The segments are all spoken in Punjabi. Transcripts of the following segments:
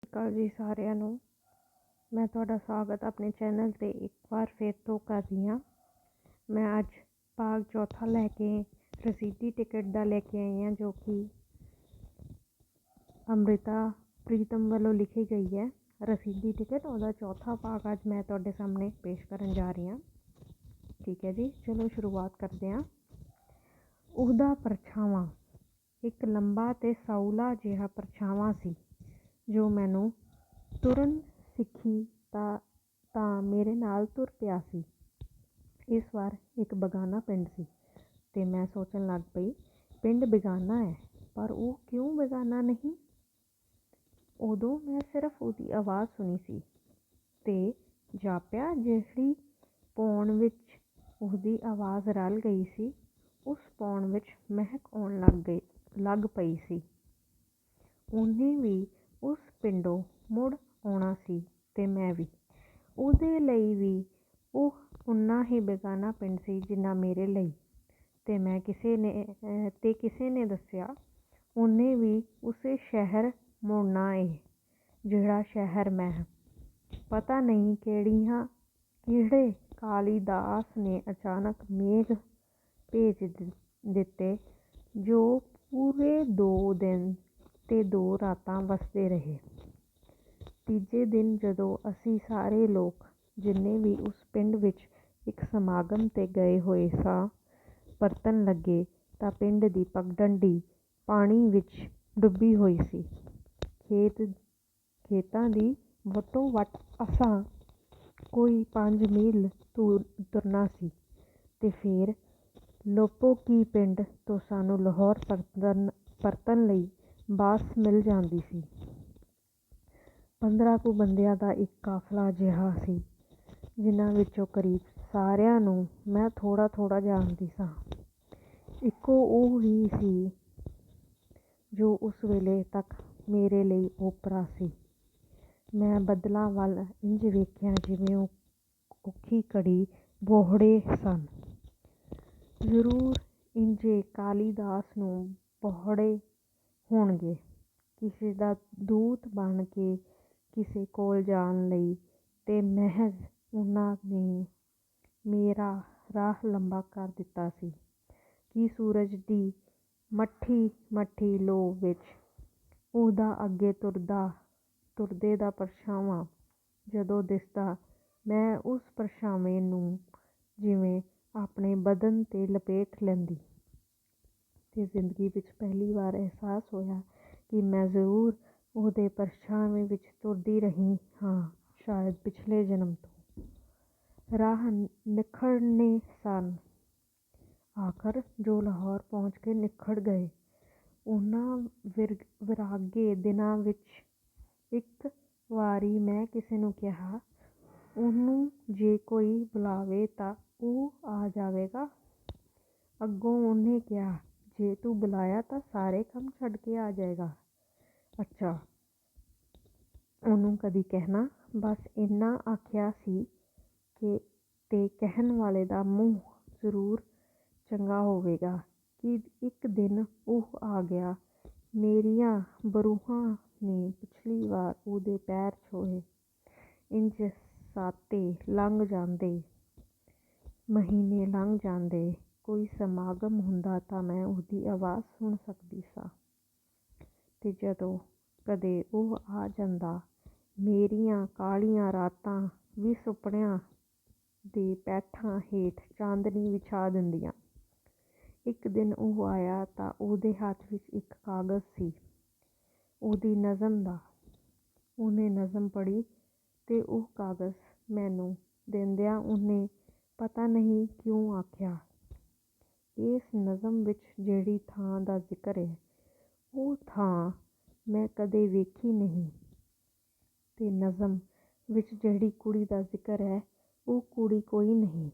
ਅਕਾਲ ਜੀ ਸਾਰਿਆਂ ਨੂੰ। ਮੈਂ ਤੁਹਾਡਾ ਸਵਾਗਤ ਆਪਣੇ ਚੈਨਲ 'ਤੇ ਇੱਕ ਵਾਰ ਫਿਰ ਤੋਂ ਕਰ ਰਹੀ ਹਾਂ। ਮੈਂ ਅੱਜ ਭਾਗ ਚੌਥਾ ਲੈ ਕੇ ਰਸੀਦੀ ਟਿਕਟ ਦਾ ਲੈ ਕੇ ਆਈ ਹਾਂ, ਜੋ ਕਿ ਅੰਮ੍ਰਿਤਾ ਪ੍ਰੀਤਮ ਵੱਲੋਂ ਲਿਖੀ ਗਈ ਹੈ। ਰਸੀਦੀ ਟਿਕਟ ਉਹਦਾ ਚੌਥਾ ਭਾਗ ਅੱਜ ਮੈਂ ਤੁਹਾਡੇ ਸਾਹਮਣੇ ਪੇਸ਼ ਕਰਨ ਜਾ ਰਹੀ ਹਾਂ। ਠੀਕ ਹੈ ਜੀ, ਚਲੋ ਸ਼ੁਰੂਆਤ ਕਰਦੇ ਹਾਂ। ਉਹਦਾ ਪਰਛਾਵਾਂ ਇੱਕ ਲੰਬਾ ਅਤੇ ਸਾਊਲਾ ਜਿਹਾ ਪਰਛਾਵਾਂ ਸੀ, ਜੋ ਮੈਨੂੰ ਤੁਰਨ ਸਿੱਖੀ ਤਾਂ ਮੇਰੇ ਨਾਲ ਤੁਰ ਪਿਆ ਸੀ। ਇਸ ਵਾਰ ਇੱਕ ਬੇਗਾਨਾ ਪਿੰਡ ਸੀ ਅਤੇ ਮੈਂ ਸੋਚਣ ਲੱਗ ਪਈ, ਪਿੰਡ ਬੇਗਾਨਾ ਹੈ, ਪਰ ਉਹ ਕਿਉਂ ਬੇਗਾਨਾ ਨਹੀਂ? ਉਦੋਂ ਮੈਂ ਸਿਰਫ ਉਹਦੀ ਆਵਾਜ਼ ਸੁਣੀ ਸੀ ਅਤੇ ਜਾਪਿਆ ਜਿਹੜੀ ਪੌਣ ਵਿੱਚ ਉਹਦੀ ਆਵਾਜ਼ ਰਲ ਗਈ ਸੀ, ਉਸ ਪੌਣ ਵਿੱਚ ਮਹਿਕ ਆਉਣ ਲੱਗ ਪਈ ਸੀ। ਉਹਨੇ ਵੀ ਉਸ ਪਿੰਡੋਂ ਮੁੜ ਆਉਣਾ ਸੀ ਅਤੇ ਮੈਂ ਵੀ। ਉਹਦੇ ਲਈ ਵੀ ਉਹ ਓਨਾ ਹੀ ਬੇਗਾਨਾ ਪਿੰਡ ਸੀ ਜਿੰਨਾ ਮੇਰੇ ਲਈ। ਅਤੇ ਕਿਸੇ ਨੇ ਦੱਸਿਆ ਉਹਨੇ ਵੀ ਉਸੇ ਸ਼ਹਿਰ ਮੁੜਨਾ ਏ, ਜਿਹੜਾ ਸ਼ਹਿਰ ਮੈਂ। ਪਤਾ ਨਹੀਂ ਕਿਹੜੇ ਕਾਲੀਦਾਸ ਨੇ ਅਚਾਨਕ ਮੇਘ ਭੇਜ ਦਿੱਤੇ, ਜੋ ਪੂਰੇ 2 ਦਿਨ ਅਤੇ 2 ਰਾਤਾਂ ਵਸਦੇ ਰਹੇ। ਤੀਜੇ ਦਿਨ ਜਦੋਂ ਅਸੀਂ ਸਾਰੇ ਲੋਕ ਜਿੰਨੇ ਵੀ ਉਸ ਪਿੰਡ ਵਿੱਚ ਇੱਕ ਸਮਾਗਮ 'ਤੇ ਗਏ ਹੋਏ ਸਾਂ, ਪਰਤਣ ਲੱਗੇ ਤਾਂ ਪਿੰਡ ਦੀ ਪਗਡੰਡੀ ਪਾਣੀ ਵਿੱਚ ਡੁੱਬੀ ਹੋਈ ਸੀ। ਖੇਤਾਂ ਦੀ ਵੱਟੋ ਵੱਟ ਅਸਾਂ ਕੋਈ 5 ਮੀਲ ਤੁਰਨਾ ਸੀ ਅਤੇ ਫਿਰ ਲੋਪੋਕੀ ਪਿੰਡ ਤੋਂ ਸਾਨੂੰ ਲਾਹੌਰ ਪਰਤਣ ਲਈ ਬੱਸ ਮਿਲ ਜਾਂਦੀ ਸੀ। 15 ਕੁ ਬੰਦਿਆਂ ਦਾ ਇੱਕ ਕਾਫਲਾ ਜਿਹਾ ਸੀ, ਜਿਨ੍ਹਾਂ ਵਿੱਚੋਂ ਕਰੀਬ ਸਾਰਿਆਂ ਨੂੰ ਮੈਂ ਥੋੜ੍ਹਾ ਜਾਣਦੀ ਸਾਂ। ਇੱਕੋ ਉਹ ਹੀ ਸੀ ਜੋ ਉਸ ਵੇਲੇ ਤੱਕ ਮੇਰੇ ਲਈ ਓਪਰਾ ਸੀ। ਮੈਂ ਬੱਦਲਾਂ ਵੱਲ ਇੰਝ ਵੇਖਿਆ ਜਿਵੇਂ ਉਹ ਔਖੀ ਘੜੀ ਬੋਹੜੇ ਸਨ। ਜ਼ਰੂਰ ਇੰਝੇ ਕਾਲੀਦਾਸ ਨੂੰ ਬੋਹੜੇ ਹੋਣਗੇ, ਕਿਸੇ ਦਾ ਦੂਤ ਬਣ ਕੇ ਕਿਸੇ ਕੋਲ ਜਾਣ ਲਈ, ਅਤੇ ਮਹਿਜ਼ ਉਹਨਾਂ ਨੇ ਮੇਰਾ ਰਾਹ ਲੰਬਾ ਕਰ ਦਿੱਤਾ ਸੀ ਕਿ ਸੂਰਜ ਦੀ ਮੱਠੀ ਲੋ ਵਿੱਚ ਉਹਦਾ ਅੱਗੇ ਤੁਰਦੇ ਦਾ ਪਰਛਾਵਾਂ ਜਦੋਂ ਦਿਸਦਾ, ਮੈਂ ਉਸ ਪਰਛਾਵੇਂ ਨੂੰ ਜਿਵੇਂ ਆਪਣੇ ਬਦਨ 'ਤੇ ਲਪੇਟ ਲੈਂਦੀ ਅਤੇ ਜ਼ਿੰਦਗੀ ਵਿੱਚ ਪਹਿਲੀ ਵਾਰ ਅਹਿਸਾਸ ਹੋਇਆ ਕਿ ਮੈਂ ਜ਼ਰੂਰ ਉਹਦੇ ਪਰਛਾਵੇਂ ਵਿੱਚ ਤੁਰਦੀ ਰਹੀ ਹਾਂ, ਸ਼ਾਇਦ ਪਿਛਲੇ ਜਨਮ ਤੋਂ। ਰਾਹ ਨਿਖੜਨੇ ਸਨ, ਆਖਰ ਜੋ ਲਾਹੌਰ ਪਹੁੰਚ ਕੇ ਨਿਖੜ ਗਏ। ਉਹਨਾਂ ਵਿਰਾਗੇ ਦਿਨਾਂ ਵਿੱਚ ਇੱਕ ਵਾਰੀ ਮੈਂ ਕਿਸੇ ਨੂੰ ਕਿਹਾ, ਉਹਨੂੰ ਜੇ ਕੋਈ ਬੁਲਾਵੇ ਤਾਂ ਉਹ ਆ ਜਾਵੇਗਾ। ਅੱਗੋਂ ਉਹਨੇ ਕਿਹਾ, ਜੇ ਤੂੰ ਬੁਲਾਇਆ ਤਾਂ ਸਾਰੇ ਕੰਮ ਛੱਡ ਕੇ ਆ ਜਾਏਗਾ। ਅੱਛਾ, ਉਹਨੂੰ ਕਦੀ ਕਹਿਣਾ। ਬਸ ਇੰਨਾ ਆਖਿਆ ਸੀ ਤੇ ਕਹਿਣ ਵਾਲੇ ਦਾ ਮੂੰਹ ਜ਼ਰੂਰ ਚੰਗਾ ਹੋਵੇਗਾ ਕਿ ਇੱਕ ਦਿਨ ਉਹ ਆ ਗਿਆ। ਮੇਰੀਆਂ ਬਰੂਹਾਂ ਨੇ ਪਿਛਲੀ ਵਾਰ ਉਹਦੇ ਪੈਰ ਛੋਹੇ। ਇੰਝ ਸਾਤੇ ਲੰਘ ਜਾਂਦੇ, ਮਹੀਨੇ ਲੰਘ ਜਾਂਦੇ। ਕੋਈ ਸਮਾਗਮ ਹੁੰਦਾ ਤਾਂ ਮੈਂ ਉਹਦੀ ਆਵਾਜ਼ ਸੁਣ ਸਕਦੀ ਸਾਂ, ਅਤੇ ਜਦੋਂ ਕਦੇ ਉਹ ਆ ਜਾਂਦਾ, ਮੇਰੀਆਂ ਕਾਲੀਆਂ ਰਾਤਾਂ ਵੀ ਸੁਪਨਿਆਂ ਦੇ ਪੈਠਾਂ ਹੇਠ ਚਾਂਦਨੀ ਵਿਛਾ ਦਿੰਦੀਆਂ। ਇੱਕ ਦਿਨ ਉਹ ਆਇਆ ਤਾਂ ਉਹਦੇ ਹੱਥ ਵਿੱਚ ਇੱਕ ਕਾਗਜ਼ ਸੀ, ਉਹਦੀ ਨਜ਼ਮ ਦਾ। ਉਹਨੇ ਨਜ਼ਮ ਪੜ੍ਹੀ ਅਤੇ ਉਹ ਕਾਗਜ਼ ਮੈਨੂੰ ਦਿੰਦਿਆਂ ਉਹਨੇ ਪਤਾ ਨਹੀਂ ਕਿਉਂ ਆਖਿਆ, ਇਸ ਨਜ਼ਮ ਵਿੱਚ ਜਿਹੜੀ ਥਾਂ ਦਾ ਜ਼ਿਕਰ ਹੈ, ਉਹ ਥਾਂ ਮੈਂ ਕਦੇ ਵੇਖੀ ਨਹੀਂ, ਅਤੇ ਨਜ਼ਮ ਵਿੱਚ ਜਿਹੜੀ ਕੁੜੀ ਦਾ ਜ਼ਿਕਰ ਹੈ, ਉਹ ਕੁੜੀ ਕੋਈ ਨਹੀਂ।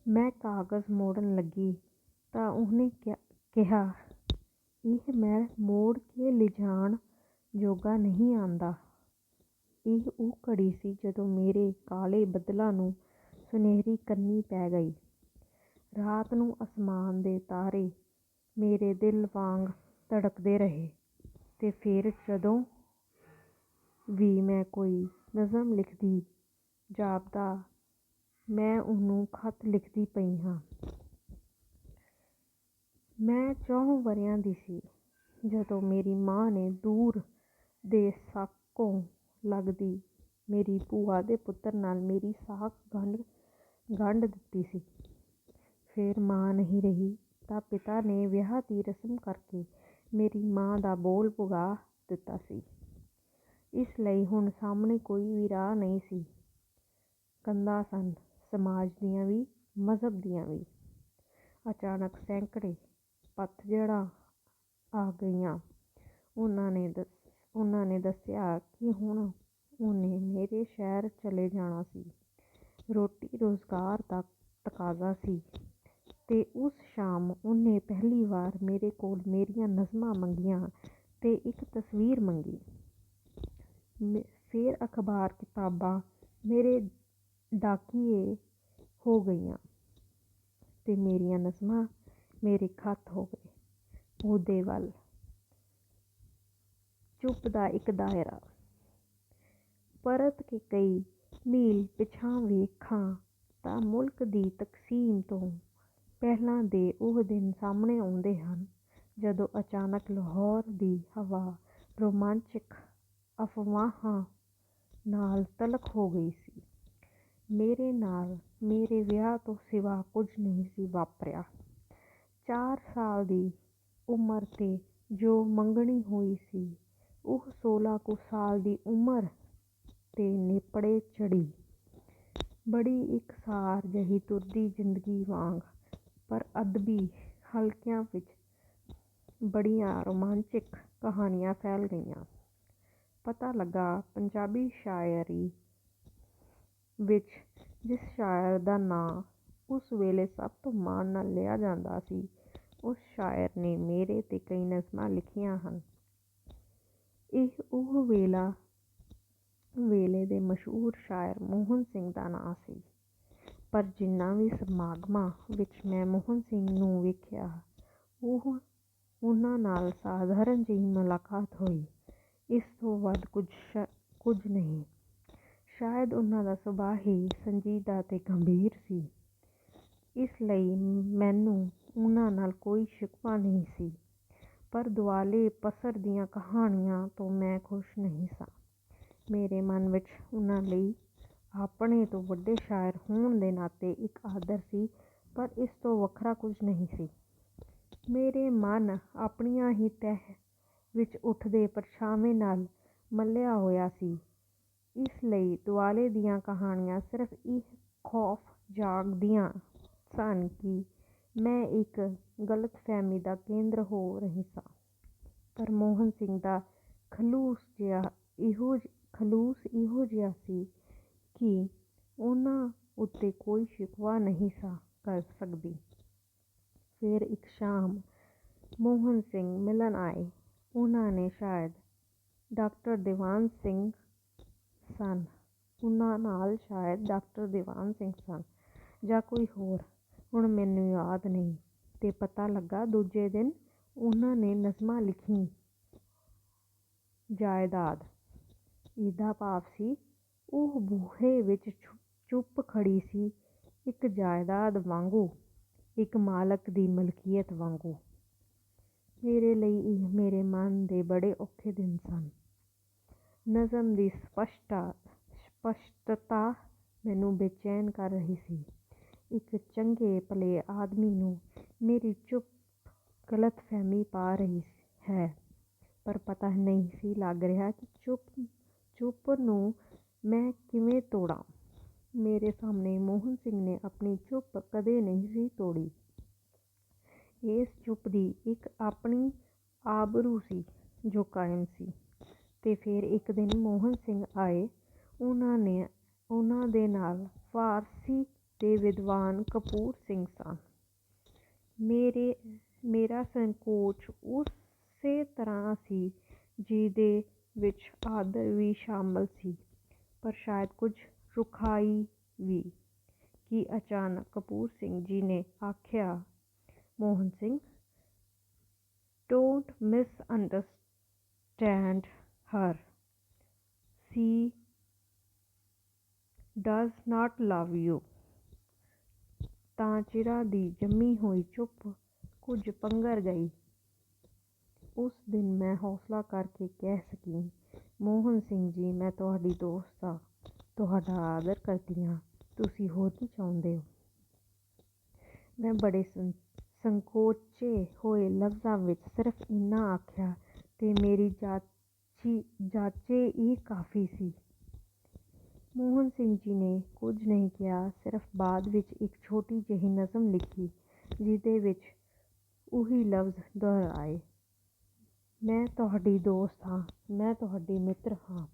ਮੈਂ ਕਾਗਜ਼ ਮੋੜਨ ਲੱਗੀ ਤਾਂ ਉਹਨੇ ਕਿਹਾ, ਇਹ ਮੈਂ ਮੋੜ ਕੇ ਲਿਜਾਣ ਜੋਗਾ ਨਹੀਂ ਆਂਦਾ। ਇਹ ਉਹ ਘੜੀ ਸੀ ਜਦੋਂ ਮੇਰੇ ਕਾਲੇ ਬੱਦਲਾਂ ਨੂੰ ਸੁਨਹਿਰੀ ਕੰਨੀ ਪੈ ਗਈ। ਰਾਤ ਨੂੰ ਅਸਮਾਨ ਦੇ ਤਾਰੇ ਮੇਰੇ ਦਿਲ ਵਾਂਗ ਧੜਕਦੇ ਰਹੇ, ਅਤੇ ਫਿਰ ਜਦੋਂ ਵੀ ਮੈਂ ਕੋਈ ਨਜ਼ਮ ਲਿਖਦੀ ਜਾਪਦਾ, ਮੈਂ ਉਹਨੂੰ ਖਤ ਲਿਖਦੀ ਪਈ ਹਾਂ। ਮੈਂ 4 ਵਰ੍ਹਿਆਂ ਦੀ ਸੀ ਜਦੋਂ ਮੇਰੀ ਮਾਂ ਨੇ ਦੂਰ ਦੇ ਸਾਕੋਂ ਲੱਗਦੀ ਮੇਰੀ ਭੂਆ ਦੇ ਪੁੱਤਰ ਨਾਲ ਮੇਰੀ ਸਾਕ ਗੰਢ ਦਿੱਤੀ ਸੀ। ਫਿਰ ਮਾਂ ਨਹੀਂ ਰਹੀ ਤਾਂ ਪਿਤਾ ਨੇ ਵਿਆਹ ਦੀ ਰਸਮ ਕਰਕੇ ਮੇਰੀ ਮਾਂ ਦਾ ਬੋਲ ਪੁਗਾ ਦਿੱਤਾ ਸੀ। ਇਸ ਲਈ ਹੁਣ ਸਾਹਮਣੇ ਕੋਈ ਵੀ ਰਾਹ ਨਹੀਂ ਸੀ। ਕੰਧਾਂ ਸਨ, ਸਮਾਜ ਦੀਆਂ ਵੀ, ਮਜ਼ਹਬ ਦੀਆਂ ਵੀ। ਅਚਾਨਕ ਸੈਂਕੜੇ ਪਤਝੜਾਂ ਆ ਗਈਆਂ। ਉਹਨਾਂ ਨੇ ਦੱਸਿਆ ਕਿ ਹੁਣ ਉਹਨੇ ਮੇਰੇ ਸ਼ਹਿਰ ਚਲੇ ਜਾਣਾ ਸੀ। ਰੋਟੀ ਰੁਜ਼ਗਾਰ ਦਾ ਤਕਾਜ਼ਾ ਸੀ ਤੇ ਉਸ ਸ਼ਾਮ ਉਹਨੇ ਪਹਿਲੀ ਵਾਰ ਮੇਰੇ ਕੋਲ ਮੇਰੀਆਂ ਨਜ਼ਮਾਂ ਮੰਗੀਆਂ ਤੇ ਇੱਕ ਤਸਵੀਰ ਮੰਗੀ। ਫਿਰ ਅਖਬਾਰ ਕਿਤਾਬਾਂ ਮੇਰੇ ਡਾਕੀਏ ਹੋ ਗਈਆਂ ਤੇ ਮੇਰੀਆਂ ਨਜ਼ਮਾਂ ਮੇਰੇ ਖਤ ਹੋ ਗਏ। ਉਹਦੇ ਵੱਲ ਚੁੱਪ ਦਾ ਇੱਕ ਦਾਇਰਾ। ਪਰਤ ਕੇ ਕਈ ਮੀਲ ਪਿਛਾਂਹ ਵੇਖਾਂ ਤਾਂ ਮੁਲਕ ਦੀ ਤਕਸੀਮ ਤੋਂ ਪਹਿਲਾਂ ਦੇ ਉਹ ਦਿਨ ਸਾਹਮਣੇ ਆਉਂਦੇ ਹਨ ਜਦੋਂ ਅਚਾਨਕ ਲਾਹੌਰ ਦੀ ਹਵਾ ਰੋਮਾਂਚਕ ਅਫਵਾਹਾਂ ਨਾਲ ਤਲਖ ਹੋ ਗਈ ਸੀ। ਮੇਰੇ ਨਾਲ ਮੇਰੇ ਵਿਆਹ ਤੋਂ ਸਿਵਾ ਕੁਝ ਨਹੀਂ ਸੀ ਵਾਪਰਿਆ। 4 ਸਾਲ ਦੀ ਉਮਰ ਤੇ ਜੋ ਮੰਗਣੀ ਹੋਈ ਸੀ, ਉਹ 16 ਕੁ ਸਾਲ ਦੀ ਉਮਰ ਤੇ ਨੇਪੜੇ ਚੜ੍ਹੀ। ਬੜੀ ਇਕਸਾਰ ਜਿਹੀ ਤੁਰਦੀ ਜ਼ਿੰਦਗੀ ਵਾਂਗ, ਪਰ ਅਦਬੀ ਹਲਕਿਆਂ ਵਿੱਚ ਬੜੀਆਂ ਰੋਮਾਂਚਕ ਕਹਾਣੀਆਂ ਫੈਲ ਗਈਆਂ। ਪਤਾ ਲੱਗਾ ਪੰਜਾਬੀ ਸ਼ਾਇਰੀ ਵਿੱਚ ਜਿਸ ਸ਼ਾਇਰ ਦਾ ਨਾਂ ਉਸ ਵੇਲੇ ਸਭ ਤੋਂ ਮਾਣ ਨਾਲ ਲਿਆ ਜਾਂਦਾ ਸੀ, ਉਸ ਸ਼ਾਇਰ ਨੇ ਮੇਰੇ ਤੇ ਕਈ ਨਜ਼ਮਾਂ ਲਿਖੀਆਂ ਹਨ। ਇਹ ਉਹ ਵੇਲੇ ਦੇ ਮਸ਼ਹੂਰ ਸ਼ਾਇਰ ਮੋਹਨ ਸਿੰਘ ਦਾ ਨਾਂ ਸੀ। ਪਰ ਜਿੰਨਾਂ ਵੀ ਸਮਾਗਮਾਂ ਵਿੱਚ ਮੈਂ ਮੋਹਨ ਸਿੰਘ ਨੂੰ ਵੇਖਿਆ, ਉਹਨਾਂ ਨਾਲ ਸਾਧਾਰਨ ਜਿਹੀ ਮੁਲਾਕਾਤ ਹੋਈ। ਇਸ ਤੋਂ ਵੱਧ ਕੁਝ ਨਹੀਂ। ਸ਼ਾਇਦ ਉਹਨਾਂ ਦਾ ਸੁਭਾਅ ਹੀ ਸੰਜੀਦਾ ਤੇ ਗੰਭੀਰ ਸੀ, ਇਸ ਲਈ ਮੈਨੂੰ ਉਹਨਾਂ ਨਾਲ ਕੋਈ ਸ਼ਿਕਵਾ ਨਹੀਂ ਸੀ। ਪਰ ਦੁਆਲੇ ਪਸਰਦੀਆਂ ਕਹਾਣੀਆਂ ਤੋਂ ਮੈਂ ਖੁਸ਼ ਨਹੀਂ ਸਾਂ। ਮੇਰੇ ਮਨ ਵਿੱਚ ਉਹਨਾਂ ਲਈ ਆਪਣੇ ਤੋਂ ਵੱਡੇ ਸ਼ਾਇਰ ਹੋਣ ਦੇ ਨਾਤੇ ਇੱਕ ਆਦਰ ਸੀ, ਪਰ ਇਸ ਤੋਂ ਵੱਖਰਾ ਕੁਝ ਨਹੀਂ ਸੀ। ਮੇਰੇ ਮਨ ਆਪਣੀਆਂ ਹੀ ਤਹਿ ਵਿੱਚ ਉੱਠਦੇ ਪਰਛਾਵੇਂ ਨਾਲ ਮੱਲਿਆ ਹੋਇਆ ਸੀ। ਇਸ ਲਈ ਦੁਆਲੇ ਦੀਆਂ ਕਹਾਣੀਆਂ ਸਿਰਫ ਇਹ ਖੌਫ ਜਾਗਦੀਆਂ ਸਨ ਕਿ ਮੈਂ ਇੱਕ ਗਲਤਫਹਿਮੀ ਦਾ ਕੇਂਦਰ ਹੋ ਰਹੀ ਸਾਂ। ਪਰ ਮੋਹਨ ਸਿੰਘ ਦਾ ਖਲੂਸ ਇਹੋ ਜਿਹਾ ਸੀ ਕਿ ਉਹਨਾਂ ਉੱਤੇ ਕੋਈ ਸ਼ਿਕਵਾ ਨਹੀਂ ਸਾਂ ਕਰ ਸਕਦੀ। ਫਿਰ ਇੱਕ ਸ਼ਾਮ ਮੋਹਨ ਸਿੰਘ ਮਿਲਣ ਆਏ। ਉਹਨਾਂ ਨੇ ਸ਼ਾਇਦ ਡਾਕਟਰ ਦੀਵਾਨ ਸਿੰਘ ਸਨ ਜਾਂ ਕੋਈ ਹੋਰ, ਹੁਣ ਮੈਨੂੰ ਯਾਦ ਨਹੀਂ। ਤੇ ਪਤਾ ਲੱਗਾ ਦੂਜੇ ਦਿਨ ਉਹਨਾਂ ਨੇ ਨਜ਼ਮਾਂ ਲਿਖੀ ਜਾਇਦਾਦ। ਇਹਦਾ ਭਾਵ ਸੀ ਉਹ ਬੂਹੇ ਵਿੱਚ ਚੁੱਪ ਖੜੀ ਸੀ, ਇੱਕ ਜਾਇਦਾਦ ਵਾਂਗੂ, ਇੱਕ ਮਾਲਕ ਦੀ ਮਲਕੀਅਤ ਵਾਂਗੂ। ਮੇਰੇ ਲਈ ਇਹ ਮੇਰੇ ਮਨ ਦੇ ਬੜੇ ਔਖੇ ਦਿਨ ਸਨ। ਨਜ਼ਮ ਦੀ ਸਪਸ਼ਟਤਾ ਮੈਨੂੰ ਬੇਚੈਨ ਕਰ ਰਹੀ ਸੀ। ਇੱਕ ਚੰਗੇ ਭਲੇ ਆਦਮੀ ਨੂੰ ਮੇਰੀ ਚੁੱਪ ਗਲਤਫਹਿਮੀ ਪਾ ਰਹੀ ਹੈ, ਪਰ ਪਤਾ ਨਹੀਂ ਸੀ ਲੱਗ ਰਿਹਾ ਕਿ ਚੁੱਪ ਨੂੰ ਮੈਂ ਕਿਵੇਂ ਤੋੜਾਂ। ਮੇਰੇ ਸਾਹਮਣੇ ਮੋਹਨ ਸਿੰਘ ਨੇ ਆਪਣੀ ਚੁੱਪ ਕਦੇ ਨਹੀਂ ਸੀ ਤੋੜੀ। ਇਸ ਚੁੱਪ ਦੀ ਇੱਕ ਆਪਣੀ ਆਬਰੂ ਸੀ ਜੋ ਕਾਇਮ ਸੀ। ਤੇ ਫਿਰ ਇੱਕ ਦਿਨ ਮੋਹਨ ਸਿੰਘ ਆਏ। ਉਹਨਾਂ ਦੇ ਨਾਲ ਫ਼ਾਰਸੀ ਦੇ ਵਿਦਵਾਨ ਕਪੂਰ ਸਿੰਘ ਸਨ। ਮੇਰਾ ਸੰਕੋਚ ਉਸੇ ਤਰ੍ਹਾਂ ਸੀ ਜਿਹਦੇ ਵਿੱਚ ਆਦਰ ਵੀ ਸ਼ਾਮਲ ਸੀ, ਪਰ ਸ਼ਾਇਦ ਕੁਝ ਰੁੱਖਾਈ ਵੀ। ਕਿ ਅਚਾਨਕ ਕਪੂਰ ਸਿੰਘ ਜੀ ਨੇ ਆਖਿਆ, Mohan Singh, don't misunderstand her. she does not love you। ਤਾਂ ਚਿਰਾਂ ਦੀ ਜੰਮੀ ਹੋਈ ਚੁੱਪ ਕੁਝ ਪੰਘਰ ਗਈ। ਉਸ ਦਿਨ ਮੈਂ ਹੌਸਲਾ ਕਰਕੇ ਕਹਿ ਸਕੀ, ਮੋਹਨ ਸਿੰਘ ਜੀ, ਮੈਂ ਤੁਹਾਡੀ ਦੋਸਤ ਹਾਂ, ਤੁਹਾਡਾ ਆਦਰ ਕਰਦੀ ਹਾਂ, ਤੁਸੀਂ ਹੋਰ ਕੀ ਚਾਹੁੰਦੇ ਹੋ। ਮੈਂ ਬੜੇ ਸੰਕੋਚੇ ਹੋਏ ਲਫ਼ਜ਼ਾਂ ਵਿੱਚ ਸਿਰਫ ਇੰਨਾ ਆਖਿਆ ਤੇ ਮੇਰੀ ਜਾਚੇ ਇਹ ਕਾਫੀ ਸੀ। ਮੋਹਨ ਸਿੰਘ ਜੀ ਨੇ ਕੁਝ ਨਹੀਂ ਕਿਹਾ, ਸਿਰਫ ਬਾਅਦ ਵਿੱਚ ਇੱਕ ਛੋਟੀ ਜਿਹੀ ਨਜ਼ਮ ਲਿਖੀ ਜਿਹਦੇ ਵਿੱਚ ਉਹੀ ਲਫ਼ਜ਼ ਦੁਹਰਾਏ, ਮੈਂ ਤੁਹਾਡੀ ਦੋਸਤ ਹਾਂ, ਮੈਂ ਤੁਹਾਡੀ ਮਿੱਤਰ ਹਾਂ,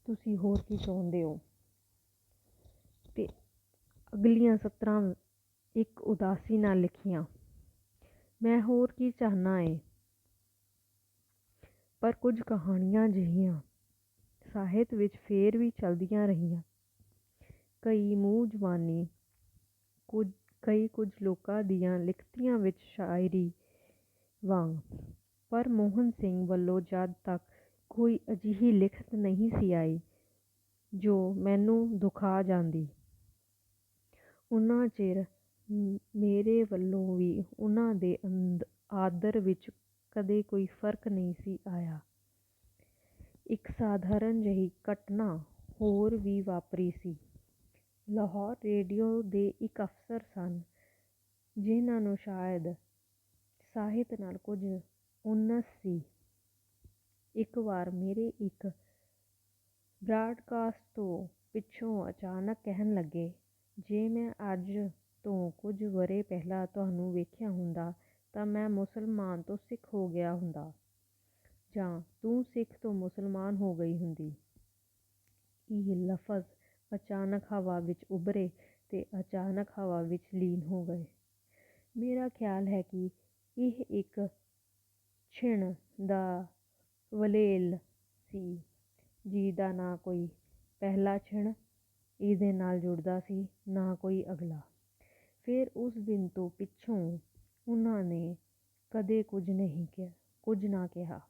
ਤੁਸੀਂ ਹੋਰ ਕੀ ਚਾਹੁੰਦੇ ਹੋ। ਤੇ ਅਗਲੀਆਂ ਸਤਰਾਂ ਇੱਕ ਉਦਾਸੀ ਨਾਲ ਲਿਖੀਆਂ, ਮੈਂ ਹੋਰ ਕੀ ਚਾਹਨਾ ਏ। ਪਰ ਕੁਝ ਕਹਾਣੀਆਂ ਜਿਹੀਆਂ ਸਾਹਿਤ ਵਿੱਚ ਫੇਰ ਵੀ ਚੱਲਦੀਆਂ ਰਹੀਆਂ। ਕਈ ਮੂੰਹ ਜ਼ਬਾਨੀ, ਕਈ ਕੁਝ ਲੋਕਾਂ ਦੀਆਂ ਲਿਖਤੀਆਂ ਵਿੱਚ ਸ਼ਾਇਰੀ ਵਾਂਗ। ਪਰ ਮੋਹਨ ਸਿੰਘ ਵੱਲੋਂ ਜਦ ਤੱਕ ਕੋਈ ਅਜਿਹੀ ਲਿਖਤ ਨਹੀਂ ਸੀ ਆਈ ਜੋ ਮੈਨੂੰ ਦੁਖਾ ਜਾਂਦੀ, ਉਨਾ ਚਿਰ ਮੇਰੇ ਵੱਲੋਂ ਵੀ ਉਹਨਾਂ ਦੇ ਆਦਰ ਵਿੱਚ ਕਦੇ ਕੋਈ ਫਰਕ ਨਹੀਂ ਸੀ ਆਇਆ। ਇੱਕ ਸਾਧਾਰਨ ਜਿਹੀ ਘਟਨਾ ਹੋਰ ਵੀ ਵਾਪਰੀ ਸੀ। ਲਾਹੌਰ ਰੇਡੀਓ ਦੇ ਇੱਕ ਅਫਸਰ ਸਨ ਜਿਨ੍ਹਾਂ ਨੂੰ ਸ਼ਾਇਦ ਸਾਹਿਤ ਨਾਲ ਕੁਝ ਉਣਸ ਸੀ। ਇੱਕ ਵਾਰ ਮੇਰੇ ਇੱਕ ਬਰਾਡਕਾਸਟ ਤੋਂ ਪਿੱਛੋਂ ਅਚਾਨਕ ਕਹਿਣ ਲੱਗੇ, ਜੇ ਮੈਂ ਅੱਜ ਤੋਂ ਕੁਝ ਵਰ੍ਹੇ ਪਹਿਲਾਂ ਤੁਹਾਨੂੰ ਵੇਖਿਆ ਹੁੰਦਾ ਤਾਂ ਮੈਂ ਮੁਸਲਮਾਨ ਤੋਂ ਸਿੱਖ ਹੋ ਗਿਆ ਹੁੰਦਾ, ਜਾਂ ਤੂੰ ਸਿੱਖ ਤੋਂ ਮੁਸਲਮਾਨ ਹੋ ਗਈ ਹੁੰਦੀ। ਇਹ ਲਫ਼ਜ਼ ਅਚਾਨਕ ਹਵਾ ਵਿੱਚ ਉੱਭਰੇ ਤੇ ਅਚਾਨਕ ਹਵਾ ਵਿੱਚ ਲੀਨ ਹੋ ਗਏ। ਮੇਰਾ ਖਿਆਲ ਹੈ ਕਿ ਇਹ ਇੱਕ ਛਿਣ ਦਾ ਵਲੇਲ ਸੀ ਜਿਹਦਾ ਨਾ ਕੋਈ ਪਹਿਲਾ ਛਿਣ ਇਹਦੇ ਨਾਲ ਜੁੜਦਾ ਸੀ, ਨਾ ਕੋਈ ਅਗਲਾ। ਫਿਰ ਉਸ ਦਿਨ ਤੋਂ ਪਿੱਛੋਂ ਉਹਨਾਂ ਨੇ ਕਦੇ ਕੁਝ ਨਾ ਕਿਹਾ।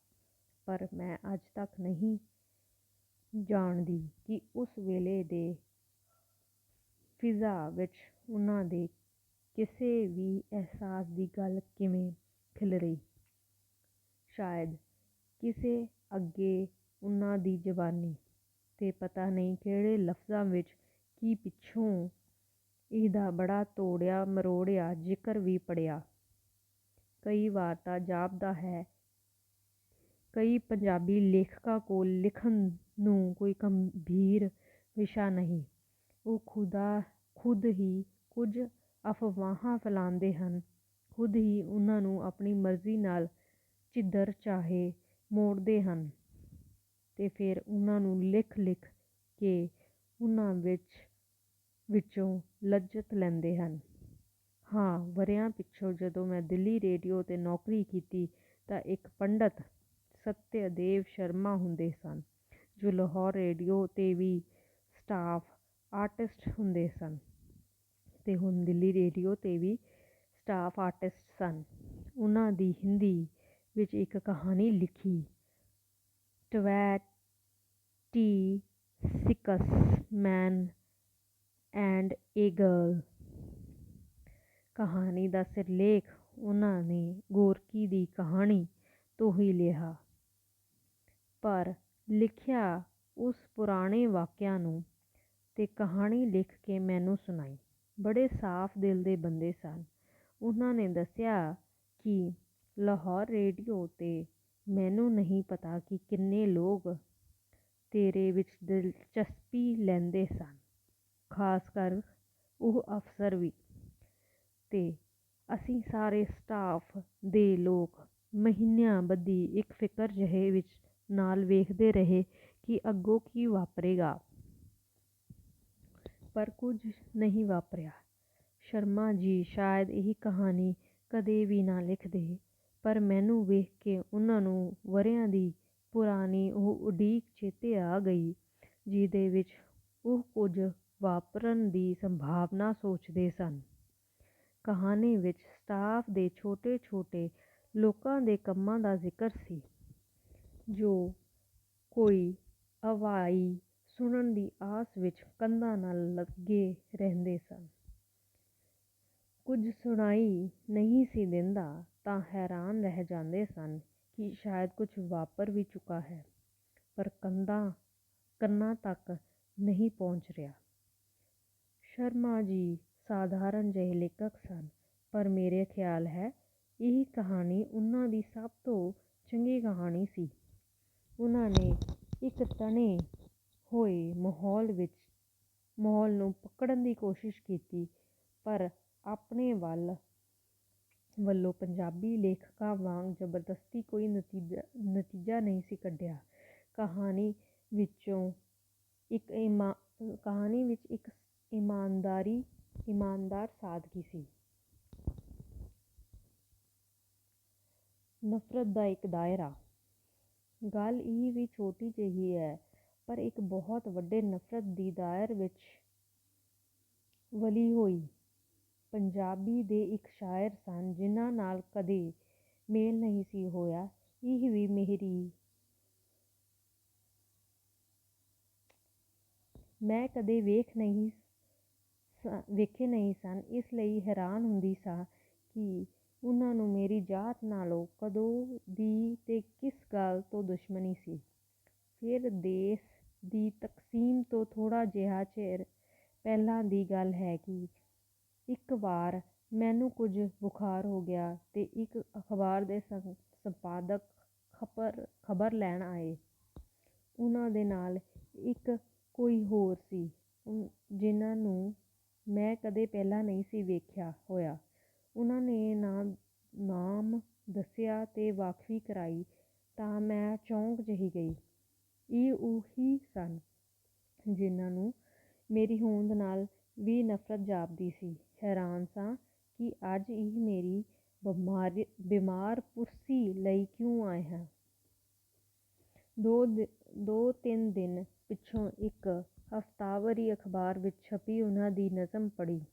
ਪਰ ਮੈਂ ਅੱਜ ਤੱਕ ਨਹੀਂ ਜਾਣਦੀ ਕਿ ਉਸ ਵੇਲੇ ਦੇ ਫਿਜ਼ਾ ਵਿੱਚ ਉਹਨਾਂ ਦੇ ਕਿਸੇ ਵੀ ਅਹਿਸਾਸ ਦੀ ਗੱਲ ਕਿਵੇਂ ਖਿਲਰੀ। ਸ਼ਾਇਦ ਕਿਸੇ ਅੱਗੇ ਉਹਨਾਂ ਦੀ ਜ਼ਬਾਨੀ ਤੇ ਪਤਾ ਨਹੀਂ ਕਿਹੜੇ ਲਫ਼ਜ਼ਾਂ ਵਿੱਚ ਕੀ ਪਿੱਛੋਂ ਇਹਦਾ ਬੜਾ ਤੋੜਿਆ ਮਰੋੜਿਆ ਜ਼ਿਕਰ ਵੀ ਪੜ੍ਹਿਆ। ਕਈ ਵਾਰ ਤਾਂ ਜਾਪਦਾ ਹੈ ਕਈ ਪੰਜਾਬੀ ਲੇਖਕਾਂ ਕੋਲ ਲਿਖਣ ਨੂੰ ਕੋਈ ਗੰਭੀਰ ਵਿਸ਼ਾ ਨਹੀਂ, ਉਹ ਖੁਦ ਹੀ ਕੁਝ ਅਫਵਾਹਾਂ ਫੈਲਾਉਂਦੇ ਹਨ, ਖੁਦ ਹੀ ਉਹਨਾਂ ਨੂੰ ਆਪਣੀ ਮਰਜ਼ੀ ਨਾਲ ਜਿੱਧਰ ਚਾਹੇ ਮੋੜਦੇ ਹਨ ਤੇ ਫਿਰ ਉਹਨਾਂ ਨੂੰ ਲਿਖ ਕੇ ਉਹਨਾਂ ਵਿੱਚੋਂ ਲੱਜ਼ਤ ਲੈਂਦੇ ਹਨ। ਹਾਂ, ਵਰ੍ਹਿਆਂ ਪਿੱਛੋਂ ਜਦੋਂ ਮੈਂ ਦਿੱਲੀ ਰੇਡੀਓ 'ਤੇ ਨੌਕਰੀ ਕੀਤੀ ਤਾਂ ਇੱਕ ਪੰਡਤ ਸਤਯਦੇਵ ਸ਼ਰਮਾ ਹੁੰਦੇ ਸਨ ਜੋ ਲਾਹੌਰ ਰੇਡੀਓ 'ਤੇ ਵੀ ਸਟਾਫ ਆਰਟਿਸਟ ਹੁੰਦੇ ਸਨ ਤੇ ਹੁਣ ਦਿੱਲੀ ਰੇਡੀਓ 'ਤੇ ਵੀ ਸਟਾਫ ਆਰਟਿਸਟ ਸਨ। ਉਹਨਾਂ ਦੀ ਹਿੰਦੀ ਵਿੱਚ ਇੱਕ ਕਹਾਣੀ ਲਿਖੀ, 26 ਮੈਨ ਐਂਡ ਏ ਗਰਲ। ਕਹਾਣੀ ਦਾ ਸਿਰਲੇਖ ਉਹਨਾਂ ਨੇ ਗੋਰਕੀ ਦੀ ਕਹਾਣੀ ਤੋਂ ਹੀ ਲਿਆ, ਪਰ ਲਿਖਿਆ ਉਸ ਪੁਰਾਣੇ ਵਾਕਿਆ ਨੂੰ, ਤੇ ਕਹਾਣੀ ਲਿਖ ਕੇ ਮੈਨੂੰ ਸੁਣਾਈ। ਬੜੇ ਸਾਫ਼ ਦਿਲ ਦੇ ਬੰਦੇ ਸਨ। ਉਹਨਾਂ ਨੇ ਦੱਸਿਆ ਕਿ ਲਾਹੌਰ ਰੇਡੀਓ 'ਤੇ ਮੈਨੂੰ ਨਹੀਂ ਪਤਾ ਕਿ ਕਿੰਨੇ ਲੋਕ ਤੇਰੇ ਵਿੱਚ ਦਿਲਚਸਪੀ ਲੈਂਦੇ ਸਨ, ਖ਼ਾਸ ਕਰ ਉਹ ਅਫਸਰ ਵੀ, ਤੇ ਅਸੀਂ ਸਾਰੇ ਸਟਾਫ ਦੇ ਲੋਕ ਮਹੀਨਿਆਂ ਬੱਧੀ ਇੱਕ ਫਿਕਰ ਜਿਹੇ ਵਿੱਚ ਨਾਲ ਵੇਖਦੇ ਰਹੇ ਕਿ ਅੱਗੋਂ ਕੀ ਵਾਪਰੇਗਾ। ਪਰ ਕੁਝ ਨਹੀਂ ਵਾਪਰਿਆ। ਸ਼ਰਮਾ ਜੀ ਸ਼ਾਇਦ ਇਹ ਕਹਾਣੀ ਕਦੇ ਵੀ ਨਾ ਲਿਖਦੇ, ਪਰ ਮੈਨੂੰ ਵੇਖ ਕੇ ਉਹਨਾਂ ਨੂੰ ਵਰ੍ਹਿਆਂ ਦੀ ਪੁਰਾਣੀ ਉਹ ਉਡੀਕ ਚੇਤੇ ਆ ਗਈ ਜਿਹਦੇ ਵਿੱਚ ਉਹ ਕੁਝ ਵਾਪਰਨ ਦੀ ਸੰਭਾਵਨਾ ਸੋਚਦੇ ਸਨ। ਕਹਾਣੀ ਵਿੱਚ ਸਟਾਫ ਦੇ ਛੋਟੇ ਛੋਟੇ ਲੋਕਾਂ ਦੇ ਕੰਮਾਂ ਦਾ ਜ਼ਿਕਰ ਸੀ ਜੋ ਕੋਈ ਆਵਾਈ ਸੁਣਨ ਦੀ ਆਸ ਵਿੱਚ ਕੰਧਾਂ ਨਾਲ ਲੱਗੇ ਰਹਿੰਦੇ ਸਨ। ਕੁਝ ਸੁਣਾਈ ਨਹੀਂ ਸੀ ਦਿੰਦਾ ਤਾਂ ਹੈਰਾਨ ਰਹਿ ਜਾਂਦੇ ਸਨ ਕਿ ਸ਼ਾਇਦ ਕੁਝ ਵਾਪਰ ਵੀ ਚੁੱਕਾ ਹੈ, ਪਰ ਕੰਨਾਂ ਤੱਕ ਨਹੀਂ ਪਹੁੰਚ ਰਿਹਾ। ਸ਼ਰਮਾ ਜੀ ਸਾਧਾਰਨ ਜਿਹੇ ਲੇਖਕ ਸਨ, ਪਰ ਮੇਰੇ ਖਿਆਲ ਹੈ ਇਹ ਕਹਾਣੀ ਉਹਨਾਂ ਦੀ ਸਭ ਤੋਂ ਚੰਗੀ ਕਹਾਣੀ ਸੀ। ਉਹਨਾਂ ਨੇ ਇੱਕ ਤਣੇ ਹੋਏ ਮਾਹੌਲ ਨੂੰ ਪਕੜਨ ਦੀ ਕੋਸ਼ਿਸ਼ ਕੀਤੀ, ਪਰ ਆਪਣੇ ਵੱਲੋਂ ਪੰਜਾਬੀ ਲੇਖਕਾਂ ਵਾਂਗ ਜ਼ਬਰਦਸਤੀ ਕੋਈ ਨਤੀਜਾ ਨਹੀਂ ਸੀ ਕੱਢਿਆ। ਕਹਾਣੀ ਵਿੱਚ ਇੱਕ ਇਮਾਨਦਾਰ ਸਾਦਗੀ ਸੀ। ਨਫ਼ਰਤ ਦਾ ਇੱਕ ਦਾਇਰਾ। ਗੱਲ ਇਹ ਵੀ ਛੋਟੀ ਜਿਹੀ ਹੈ, ਪਰ ਇੱਕ ਬਹੁਤ ਵੱਡੇ ਨਫ਼ਰਤ ਦੀ ਦਾਇਰੇ ਵਿੱਚ ਵਲੀ ਹੋਈ। ਪੰਜਾਬੀ ਦੇ ਇੱਕ ਸ਼ਾਇਰ ਸਨ ਜਿਨ੍ਹਾਂ ਨਾਲ ਕਦੇ ਮੇਲ ਨਹੀਂ ਸੀ ਹੋਇਆ। ਇਹ ਵੀ ਮੈਂ ਕਦੇ ਵੇਖੇ ਨਹੀਂ ਸਨ, ਇਸ ਲਈ ਹੈਰਾਨ ਹੁੰਦੀ ਸਾਂ ਕਿ ਉਹਨਾਂ ਨੂੰ ਮੇਰੀ ਜਾਤ ਨਾਲੋਂ ਕਦੋਂ ਦੀ ਤੇ ਕਿਸ ਗੱਲ ਤੋਂ ਦੁਸ਼ਮਣੀ ਸੀ। ਫਿਰ ਦੇਸ਼ ਦੀ ਤਕਸੀਮ ਤੋਂ ਥੋੜ੍ਹਾ ਜਿਹਾ ਚਿਰ ਪਹਿਲਾਂ ਦੀ ਗੱਲ ਹੈ ਕਿ ਇੱਕ ਵਾਰ ਮੈਨੂੰ ਕੁਝ ਬੁਖਾਰ ਹੋ ਗਿਆ ਤੇ ਇੱਕ ਅਖ਼ਬਾਰ ਦੇ ਸੰਪਾਦਕ ਖ਼ਬਰ ਲੈਣ ਆਏ। ਉਹਨਾਂ ਦੇ ਨਾਲ ਇੱਕ ਕੋਈ ਹੋਰ ਸੀ ਜਿਹਨਾਂ ਨੂੰ ਮੈਂ ਕਦੇ ਪਹਿਲਾਂ ਨਹੀਂ ਸੀ ਵੇਖਿਆ ਹੋਇਆ। ਉਹਨਾਂ ਨੇ ਨਾਮ ਦੱਸਿਆ ਤੇ ਵਾਕਫੀ ਕਰਾਈ ਤਾਂ ਮੈਂ ਚੌਂਕ ਜਿਹੀ ਗਈ। ਇਹ ਉਹੀ ਸਨ ਜਿਹਨਾਂ ਨੂੰ ਮੇਰੀ ਹੋਂਦ ਨਾਲ ਵੀ ਨਫ਼ਰਤ ਜਾਪਦੀ ਸੀ। ਹੈਰਾਨ ਸਾਂ ਕਿ ਅੱਜ ਇਹ ਮੇਰੀ ਬਿਮਾਰ ਪੁਰਸੀ ਲਈ ਕਿਉਂ ਆਏ ਹਨ। 2-3 ਦਿਨ ਪਿੱਛੋਂ ਇੱਕ ਹਫ਼ਤਾਵਾਰੀ ਅਖ਼ਬਾਰ ਵਿੱਚ ਛਪੀ ਉਹਨਾਂ ਦੀ ਨਜ਼ਮ ਪੜ੍ਹੀ,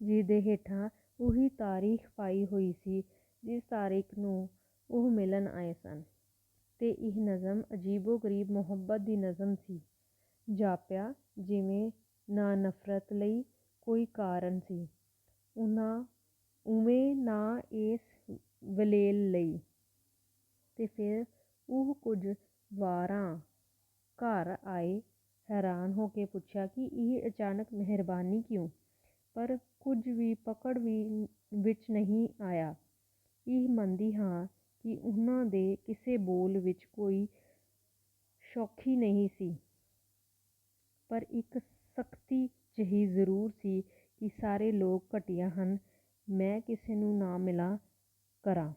ਜਿਹਦੇ ਹੇਠਾਂ ਉਹੀ ਤਾਰੀਖ ਪਾਈ ਹੋਈ ਸੀ ਜਿਸ ਤਾਰੀਖ ਨੂੰ ਉਹ ਮਿਲਣ ਆਏ ਸਨ, ਤੇ ਇਹ ਨਜ਼ਮ ਅਜੀਬੋ-ਗਰੀਬ ਮੁਹੱਬਤ ਦੀ ਨਜ਼ਮ ਸੀ। ਜਾਪਿਆ ਜਿਵੇਂ ਨਾ ਨਫ਼ਰਤ ਲਈ ਕੋਈ ਕਾਰਨ ਸੀ, ਉਵੇਂ ਨਾ ਇਸ ਵਲੇਲ ਲਈ। ਤੇ ਫਿਰ ਉਹ ਕੁਝ ਵਾਰਾਂ ਘਰ ਆਏ। ਹੈਰਾਨ ਹੋ ਕੇ ਪੁੱਛਿਆ ਕਿ ਇਹ ਅਚਾਨਕ ਮਿਹਰਬਾਨੀ ਕਿਉਂ, ਪਰ ਕੁਝ ਵੀ ਪਕੜ ਵਿੱਚ ਨਹੀਂ ਆਇਆ। ਇਹ ਮੰਨਦੀ ਹਾਂ ਕਿ ਉਹਨਾਂ ਦੇ ਕਿਸੇ ਬੋਲ ਵਿੱਚ ਕੋਈ ਸ਼ੌਖੀ ਨਹੀਂ ਸੀ, ਪਰ ਇੱਕ ਸਖ਼ਤੀ ਜਿਹੀ ਜ਼ਰੂਰ ਸੀ ਕਿ ਸਾਰੇ ਲੋਕ ਘਟੀਆ ਹਨ, ਮੈਂ ਕਿਸੇ ਨੂੰ ਨਾ ਮਿਲਿਆ ਕਰਾਂ।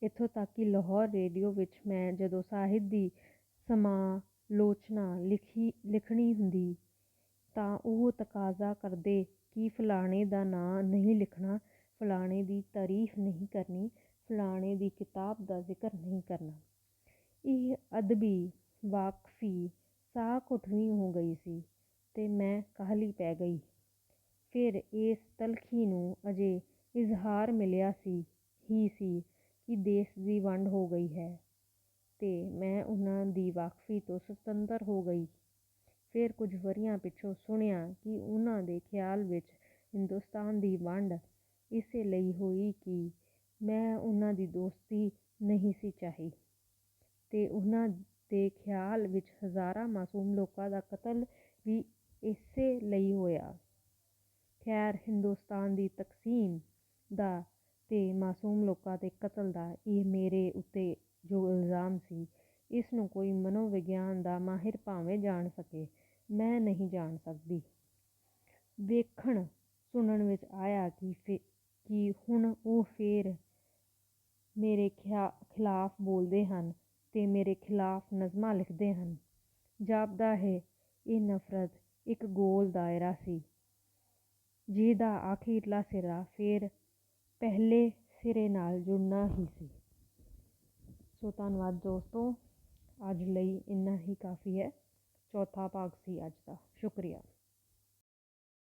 ਇੱਥੋਂ ਤੱਕ ਕਿ ਲਾਹੌਰ ਰੇਡੀਓ ਵਿੱਚ ਮੈਂ ਜਦੋਂ ਸਾਹਿਤ ਦੀ ਸਮਾਲੋਚਨਾ ਲਿਖਣੀ ਹੁੰਦੀ ਤਾਂ ਉਹ ਤਕਾਜ਼ਾ ਕਰਦੇ ਕਿ ਫਲਾਣੇ ਦਾ ਨਾਂ ਨਹੀਂ ਲਿਖਣਾ, ਫਲਾਣੇ ਦੀ ਤਾਰੀਫ਼ ਨਹੀਂ ਕਰਨੀ, ਫਲਾਣੇ ਦੀ ਕਿਤਾਬ ਦਾ ਜ਼ਿਕਰ ਨਹੀਂ ਕਰਨਾ। ਇਹ ਅਦਬੀ ਵਾਕਫੀ ਸਾਹ ਘੁੱਟਵੀਂ ਹੋ ਗਈ ਸੀ ਤੇ ਮੈਂ ਕਾਹਲੀ ਪੈ ਗਈ। ਫਿਰ ਇਸ ਤਲਖ਼ੀ ਨੂੰ ਅਜੇ ਇਜ਼ਹਾਰ ਮਿਲਿਆ ਹੀ ਸੀ ਕਿ ਦੇਸ਼ ਦੀ ਵੰਡ ਹੋ ਗਈ ਹੈ ਤੇ ਮੈਂ ਉਹਨਾਂ ਦੀ ਵਾਕਫੀ ਤੋਂ ਸੁਤੰਤਰ ਹੋ ਗਈ। ਫਿਰ ਕੁਝ ਵਰ੍ਹਿਆਂ ਪਿੱਛੋਂ ਸੁਣਿਆ ਕਿ ਉਹਨਾਂ ਦੇ ਖਿਆਲ ਵਿੱਚ ਹਿੰਦੁਸਤਾਨ ਦੀ ਵੰਡ ਇਸੇ ਲਈ ਹੋਈ ਕਿ ਮੈਂ ਉਹਨਾਂ ਦੀ ਦੋਸਤੀ ਨਹੀਂ ਸੀ ਚਾਹੀ, ਤੇ ਉਹਨਾਂ ਦੇ ਖਿਆਲ ਵਿੱਚ ਹਜ਼ਾਰਾਂ ਮਾਸੂਮ ਲੋਕਾਂ ਦਾ ਕਤਲ ਵੀ ਇਸੇ ਲਈ ਹੋਇਆ। ਖ਼ੈਰ, ਹਿੰਦੁਸਤਾਨ ਦੀ ਤਕਸੀਮ ਦਾ ਤੇ ਮਾਸੂਮ ਲੋਕਾਂ ਦੇ ਕਤਲ ਦਾ ਇਹ ਮੇਰੇ ਉੱਤੇ ਜੋ ਇਲਜ਼ਾਮ ਸੀ, ਇਸ ਨੂੰ ਕੋਈ ਮਨੋਵਿਗਿਆਨ ਦਾ ਮਾਹਿਰ ਭਾਵੇਂ ਜਾਣ ਸਕੇ, ਮੈਂ ਨਹੀਂ ਜਾਣ ਸਕਦੀ। ਵੇਖਣ ਸੁਣਨ ਵਿੱਚ ਆਇਆ ਕਿ ਹੁਣ ਉਹ ਫਿਰ ਮੇਰੇ ਖਿਲਾਫ਼ ਬੋਲਦੇ ਹਨ ਤੇ ਮੇਰੇ ਖਿਲਾਫ਼ ਨਜ਼ਮਾਂ ਲਿਖਦੇ ਹਨ। ਜਾਪਦਾ ਹੈ ਇਹ ਨਫ਼ਰਤ ਇੱਕ ਗੋਲ ਦਾਇਰਾ ਸੀ ਜਿਹਦਾ ਅਖ਼ੀਰਲਾ ਸਿਰਾ ਫਿਰ ਪਹਿਲੇ ਸਿਰੇ ਨਾਲ ਜੁੜਨਾ ਹੀ ਸੀ। ਸੋ ਧੰਨਵਾਦ ਦੋਸਤੋ, ਅੱਜ ਲਈ ਇੰਨਾ ਹੀ ਕਾਫ਼ੀ ਹੈ। ਚੌਥਾ ਭਾਗ ਸੀ ਅੱਜ ਦਾ। ਸ਼ੁਕਰੀਆ।